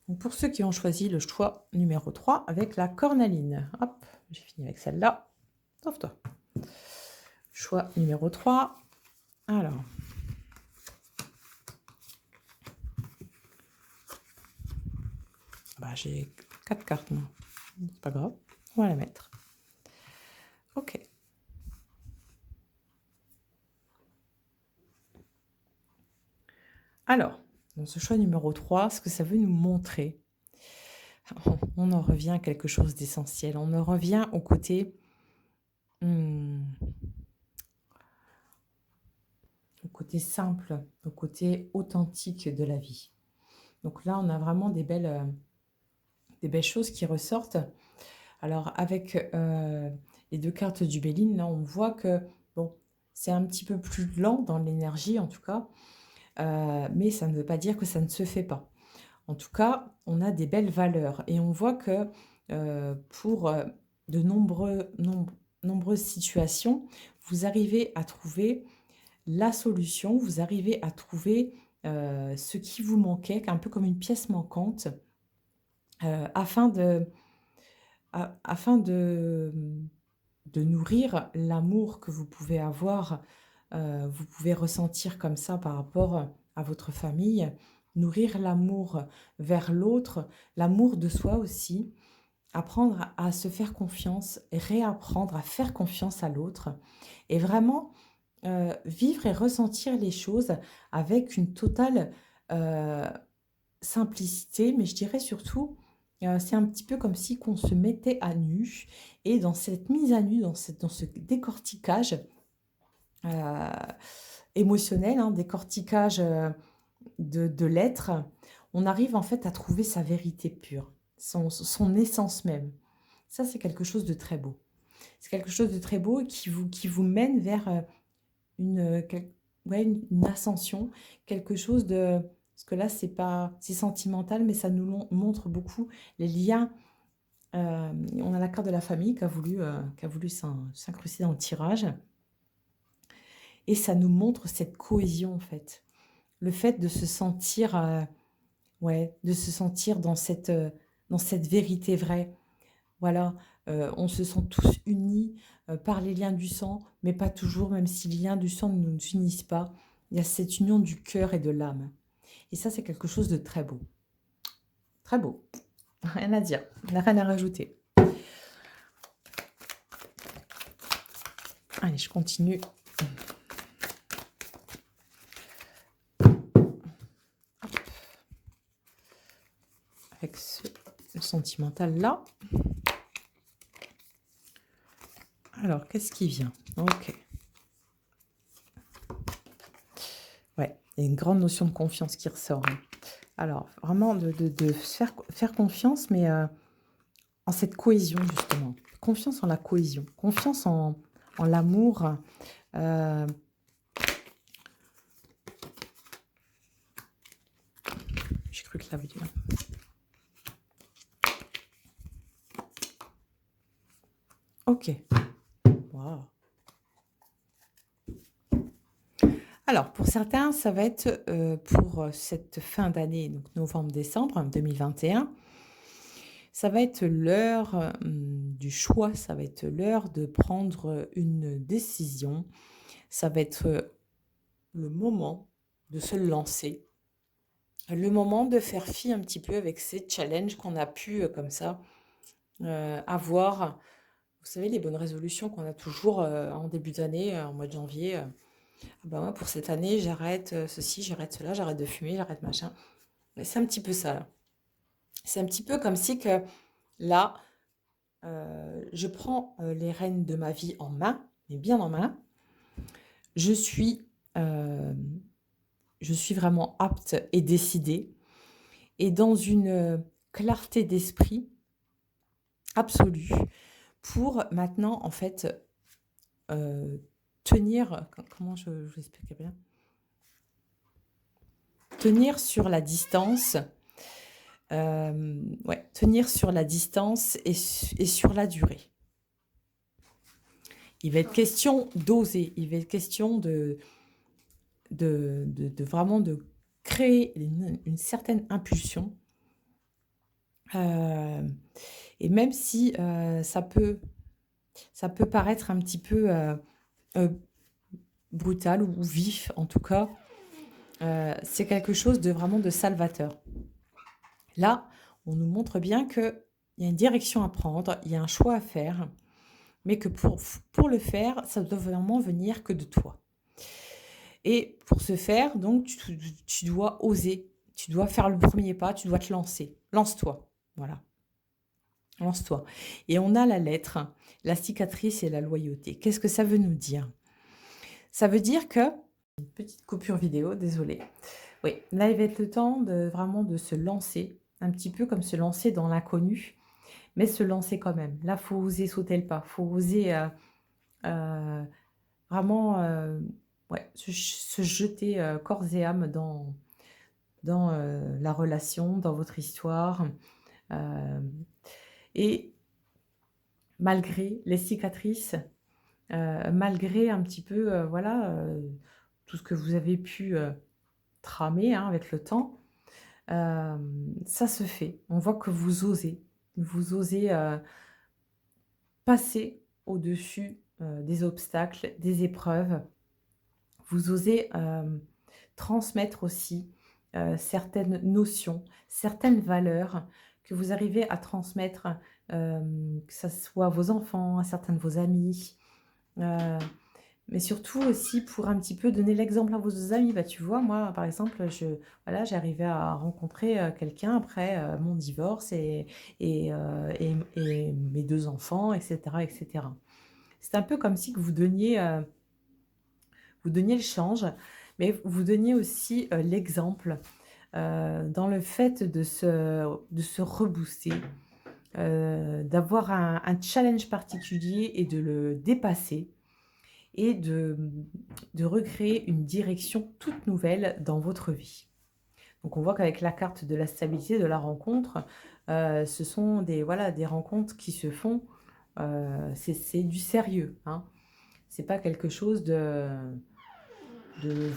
Donc pour ceux qui ont choisi le choix numéro 3 avec la cornaline. Hop, j'ai fini avec celle-là. Sauve-toi. Choix numéro 3. Alors bah, j'ai 4 cartes, moi. C'est pas grave, on va la mettre. OK. Alors, dans ce choix numéro 3, ce que ça veut nous montrer, on en revient à quelque chose d'essentiel. On en revient au côté, mmh, au côté simple, au côté authentique de la vie. Donc là, on a vraiment des belles choses qui ressortent. Alors avec, les 2 cartes du Béline, là, on voit que, bon, c'est un petit peu plus lent dans l'énergie, en tout cas, mais ça ne veut pas dire que ça ne se fait pas. En tout cas, on a des belles valeurs et on voit que, pour, de nombreuses situations, vous arrivez à trouver la solution, vous arrivez à trouver, ce qui vous manquait, un peu comme une pièce manquante, afin de nourrir l'amour que vous pouvez avoir, vous pouvez ressentir comme ça par rapport à votre famille, nourrir l'amour vers l'autre, l'amour de soi aussi, apprendre à se faire confiance, et réapprendre à faire confiance à l'autre et vraiment, vivre et ressentir les choses avec une totale, heu, simplicité, mais je dirais surtout, c'est un petit peu comme si qu'on se mettait à nu et dans cette mise à nu, dans ce décortiquage, heu, émotionnel, hein, décortiquage, de l'être, on arrive en fait à trouver sa vérité pure, son essence même. Ça, c'est quelque chose de très beau. C'est quelque chose de très beau qui vous mène vers, une, ouais, une ascension, quelque chose de parce que là, c'est sentimental, mais ça nous montre beaucoup les liens. On a la carte de la famille qui a voulu s'incruster dans le tirage et ça nous montre cette cohésion, en fait. Le fait de se sentir, ouais, de se sentir dans cette vérité vraie. Voilà, on se sent tous unis, par les liens du sang, mais pas toujours, même si les liens du sang ne nous unissent pas. Il y a cette union du cœur et de l'âme et ça, c'est quelque chose de très beau. Très beau. Rien à dire, on a rien à rajouter. Allez, je continue. Avec le sentimental là. Alors, qu'est-ce qui vient? OK. Ouais, il y a une grande notion de confiance qui ressort, hein. Alors, vraiment de se faire confiance, mais en cette cohésion, justement. Confiance en la cohésion, confiance en l'amour. euh, J'ai cru que là, vidéo. Ok. Wow. Alors, pour certains, ça va être pour cette fin d'année, donc novembre-décembre 2021. Ça va être l'heure du choix, ça va être l'heure de prendre une décision. Ça va être le moment de se lancer, le moment de faire fi un petit peu avec ces challenges qu'on a pu comme ça avoir. Vous savez, les bonnes résolutions qu'on a toujours en début d'année, en mois de janvier. Ah bah moi, pour cette année, j'arrête ceci, j'arrête cela, j'arrête de fumer, j'arrête machin. Mais c'est un petit peu ça, là. C'est un petit peu comme si que là, je prends les rênes de ma vie en main, mais bien en main. Je suis, euh, je suis vraiment apte et décidée et dans une clarté d'esprit absolue pour maintenant, en fait, euh, tenir, comment je vous explique bien, tenir sur la distance, ouais, tenir sur la distance et sur la durée. Il va être question d'oser, il va être question de vraiment de créer une certaine impulsion. Et même si ça peut paraître un petit peu euh, brutal ou vif, en tout cas, c'est quelque chose de vraiment de salvateur. Là, on nous montre bien qu'il y a une direction à prendre, il y a un choix à faire, mais que pour le faire, ça doit vraiment venir que de toi. Et pour ce faire, donc, tu dois oser, tu dois faire le premier pas, tu dois te lancer. Lance-toi, voilà, lance-toi. Et on a la lettre, la cicatrice et la loyauté. Qu'est-ce que ça veut nous dire? Ça veut dire que, une petite coupure vidéo, désolée. Oui, là, il va être le temps de vraiment de se lancer, un petit peu comme se lancer dans l'inconnu, mais se lancer quand même. Là, faut oser sauter le pas, faut oser, heu, vraiment, ouais, se jeter, corps et âme dans la relation, dans votre histoire, hem et malgré les cicatrices, malgré un petit peu, voilà, tout ce que vous avez pu, tramer, hein, avec le temps, ça se fait. On voit que vous osez, passer au-dessus, des obstacles, des épreuves. Vous osez, transmettre aussi, certaines notions, certaines valeurs que vous arrivez à transmettre, que ça soit à vos enfants, à certains de vos amis, heu, mais surtout aussi pour un petit peu donner l'exemple à vos amis. Bah, tu vois, moi, par exemple, voilà, j'ai arrivé à rencontrer, quelqu'un après, mon divorce et mes 2 enfants et cetera et cetera. C'est un peu comme si que vous donniez le change, mais vous donniez aussi, l'exemple, dans le fait de se rebooster, d'avoir un challenge particulier et de le dépasser et de recréer une direction toute nouvelle dans votre vie. Donc on voit qu'avec la carte de la stabilité, de la rencontre, ce sont des voilà, des rencontres qui se font, c'est du sérieux, hein. C'est pas quelque chose de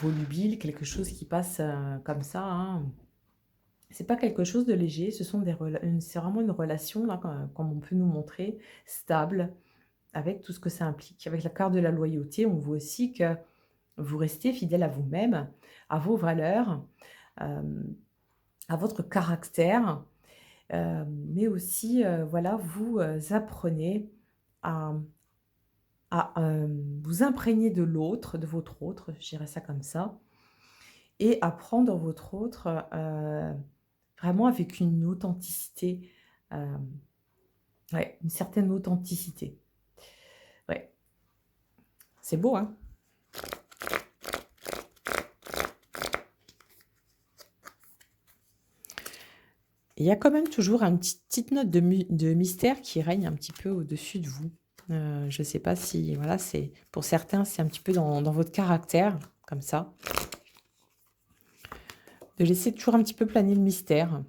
volubile, quelque chose qui passe, comme ça, hein. C'est pas quelque chose de léger, ce sont c'est vraiment une relation là, comme on peut nous montrer, stable, avec tout ce que ça implique. Avec la carte de la loyauté, on voit aussi que vous restez fidèle à vous-même, à vos valeurs, hem, à votre caractère, mais aussi, voilà, vous, apprenez à vous imprégner de l'autre, de votre autre, je dirais ça comme ça, et à prendre votre autre, vraiment avec une authenticité, hem, ouais, une certaine authenticité. Ouais, c'est beau, hein? Il y a quand même toujours une petite note de mystère qui règne un petit peu au-dessus de vous. Je ne sais pas si voilà, c'est pour certains, c'est un petit peu dans votre caractère, comme ça, de laisser toujours un petit peu planer le mystère.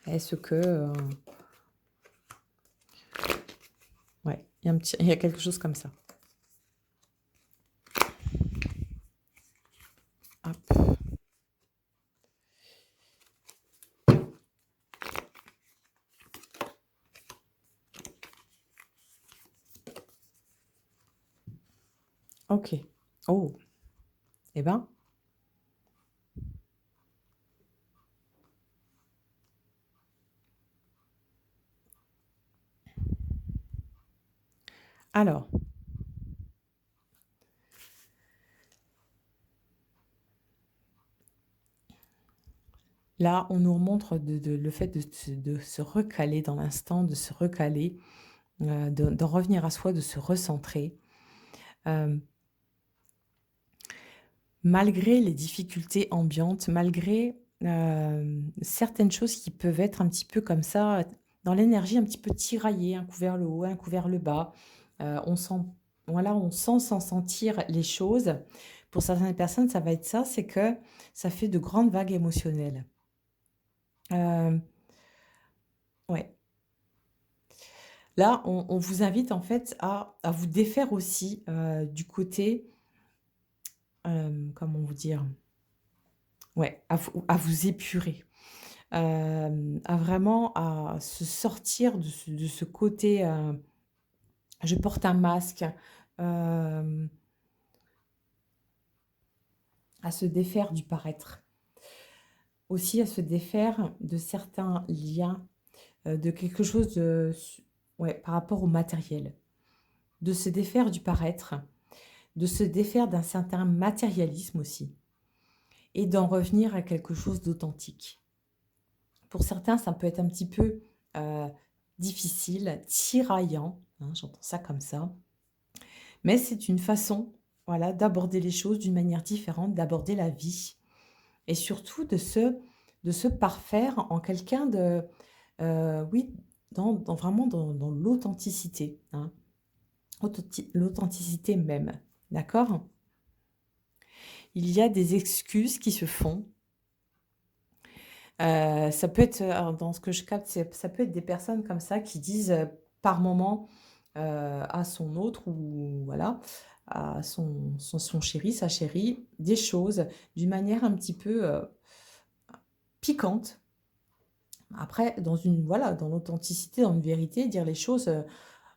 Est-ce que, ouais, il y a quelque chose comme ça. Hop, OK. Oh, eh ben, alors, là, on nous montre le fait de se recaler dans l'instant, de se recaler, d'en revenir à soi, de se recentrer. Hem, Malgré les difficultés ambiantes, malgré, certaines choses qui peuvent être un petit peu comme ça, dans l'énergie un petit peu tiraillée, un coup vers le haut, un coup vers le bas. On sent voilà, on sent sans sentir les choses. Pour certaines personnes, ça va être ça, c'est que ça fait de grandes vagues émotionnelles. Hem, ouais. Là, on vous invite en fait à vous défaire aussi, du côté, comment vous dire? Ouais, à vous épurer. À vraiment à se sortir de ce côté, je porte un masque, hem, à se défaire du paraître. Aussi à se défaire de certains liens, de quelque chose de ouais, par rapport au matériel. De se défaire du paraître, de se défaire d'un certain matérialisme aussi et d'en revenir à quelque chose d'authentique. Pour certains, ça peut être un petit peu, heu, difficile, tiraillant, hein, j'entends ça comme ça. Mais c'est une façon, voilà, d'aborder les choses d'une manière différente, d'aborder la vie et surtout de se parfaire en quelqu'un de, oui, vraiment dans l'authenticité, hein, l'authenticité même, d'accord? Il y a des excuses qui se font. Ça peut être, alors dans ce que je capte, ça peut être des personnes comme ça qui disent, par moment, à son autre ou voilà, à son chéri, sa chérie, des choses d'une manière un petit peu, piquante. Après dans une voilà, dans l'authenticité, dans une vérité, dire les choses,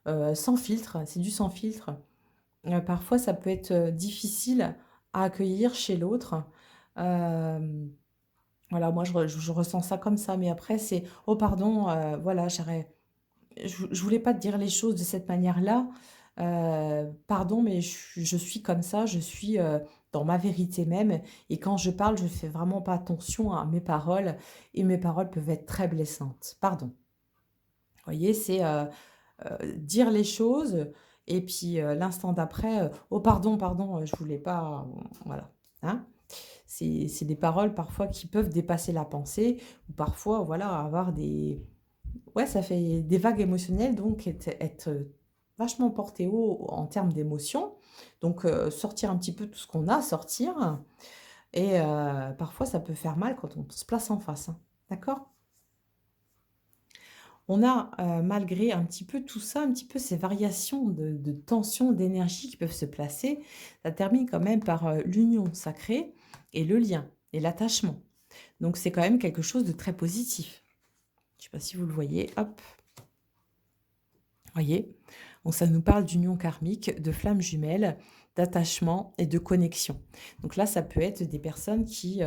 sans filtre, c'est du sans filtre. Parfois ça peut être, difficile à accueillir chez l'autre. Hem Voilà, moi je ressens ça comme ça, mais après c'est: «Oh pardon, voilà, je voulais pas te dire les choses de cette manière-là, pardon, mais je suis comme ça, je suis, dans ma vérité même et quand je parle, je fais vraiment pas attention à mes paroles et mes paroles peuvent être très blessantes. Pardon». Vous voyez? C'est, dire les choses et puis, l'instant d'après, «Oh pardon, pardon, je voulais pas», voilà, hein? C'est des paroles parfois qui peuvent dépasser la pensée ou parfois, voilà, avoir des ouais, ça fait des vagues émotionnelles donc être, vachement porté haut en termes d'émotions. Donc sortir un petit peu tout ce qu'on a à sortir et parfois ça peut faire mal quand on se place en face, hein. D'accord? On a, malgré un petit peu tout ça, un petit peu ces variations de tension, d'énergie qui peuvent se placer, ça termine quand même par, l'union sacrée et le lien et l'attachement. Donc c'est quand même quelque chose de très positif. Je ne sais pas si vous le voyez, hop, voyez? Donc ça nous parle d'union karmique, de flammes jumelles, d'attachement et de connexion. Donc là, ça peut être des personnes qui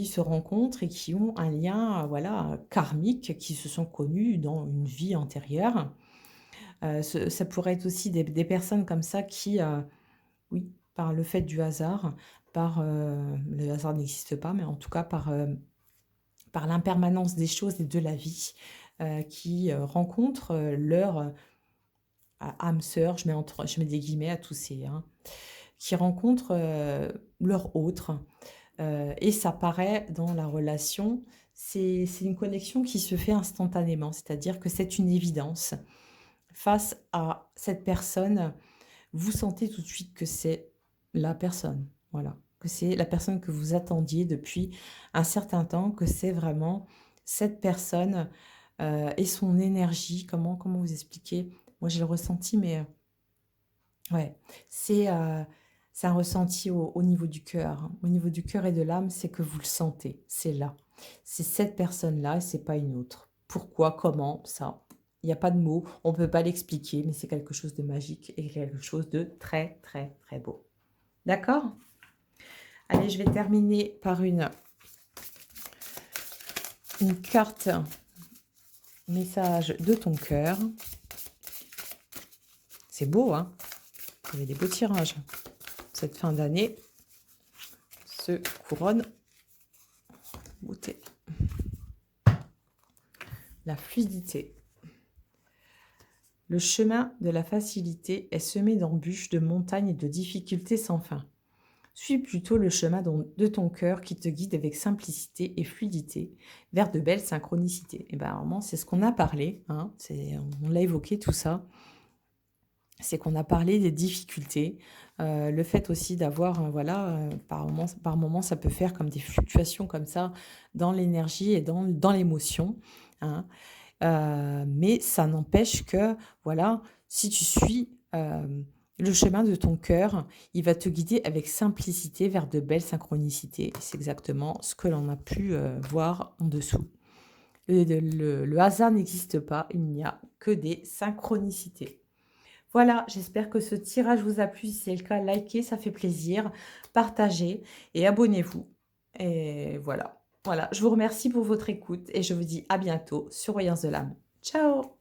se rencontrent et qui ont un lien, voilà, karmique, qui se sont connus dans une vie antérieure. Ça pourrait être aussi des personnes comme ça qui, oui, par le fait du hasard, le hasard n'existe pas, mais en tout cas par l'impermanence des choses et de la vie, qui, rencontrent, leur, âme sœur, je mets des guillemets à tous ces, hein, qui rencontrent, leur autre, et ça paraît dans la relation, c'est une connexion qui se fait instantanément. C'est-à-dire que c'est une évidence. Face à cette personne, vous sentez tout de suite que c'est la personne, voilà, que c'est la personne que vous attendiez depuis un certain temps, que c'est vraiment cette personne, et son énergie. Comment vous expliquer? Moi, j'ai le ressenti, mais ouais, c'est un ressenti au niveau du cœur, hein. Au niveau du cœur et de l'âme, c'est que vous le sentez, c'est là. C'est cette personne-là et c'est pas une autre. Pourquoi? Comment? Ça, il y a pas de mots, on peut pas l'expliquer, mais c'est quelque chose de magique et quelque chose de très, très, très beau. D'accord? Allez, je vais terminer par une carte message de ton cœur. C'est beau, hein? Il y avait des beaux tirages. Cette fin d'année se couronne beauté. La fluidité. Le chemin de la facilité est semé d'embûches, de montagnes et de difficultés sans fin. Suis plutôt le chemin de ton cœur qui te guide avec simplicité et fluidité vers de belles synchronicités. Et bien, vraiment, c'est ce qu'on a parlé, hein, on l'a évoqué tout ça. C'est qu'on a parlé des difficultés, le fait aussi d'avoir, voilà, par moment, ça peut faire comme des fluctuations comme ça dans l'énergie et dans l'émotion, hein. Mais ça n'empêche que, voilà, si tu suis, le chemin de ton cœur, il va te guider avec simplicité vers de belles synchronicités. C'est exactement ce que l'on a pu, voir en dessous. Le hasard n'existe pas, il n'y a que des synchronicités. Voilà, j'espère que ce tirage vous a plu. Si c'est le cas, likez, ça fait plaisir. Partagez et abonnez-vous. Et voilà. Voilà, je vous remercie pour votre écoute et je vous dis à bientôt sur Voyance de l'âme. Ciao!